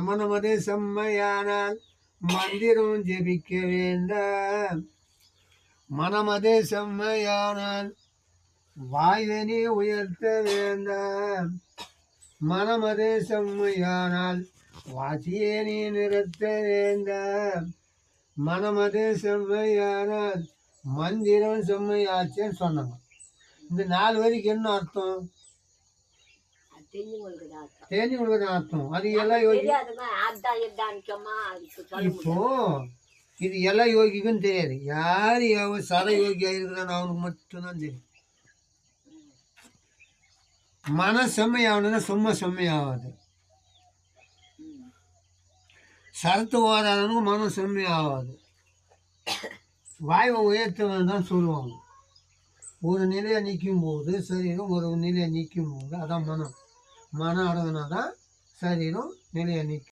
மனமது செம்மையானால் மந்திரம் ஜெபிக்க வேண்டாம். மனமது செம்மையானால் வாய்தனே உயர்த்த வேண்டாம். மனமது செம்மையானால் வாசியே நீ நிறுத்த வேண்டாம். மனமது செம்மையானால் மந்திரம் செம்மையாச்சேன்னு சொன்னாங்க. இந்த 4 வரைக்கும் என்ன அர்த்தம்? தெரிஞ்சவங்களுக்கு அர்த்தம். அது எல்லாம் யோகி இப்போ இது எல்லா யோகிக்கும் தெரியாது. யார் சத யோகியா இருக்கிறான்னு அவனுக்கு மட்டும்தான் தெரியும். மன செம்மையாகணும்னா சும்மா செம்மையாகாது. சரத்து ஓதாதவனுக்கு மனம் செம்மையாகாது. வாய்வை உயர்த்த வேண்டாம் சொல்லுவாங்க. ஒரு நிலையை நிற்கும் போது சரீரம் ஒரு நிலையை நிற்கும் போது அதான் மனம் அடங்கினா தான் சரீரம் நிலையை நிற்கும்.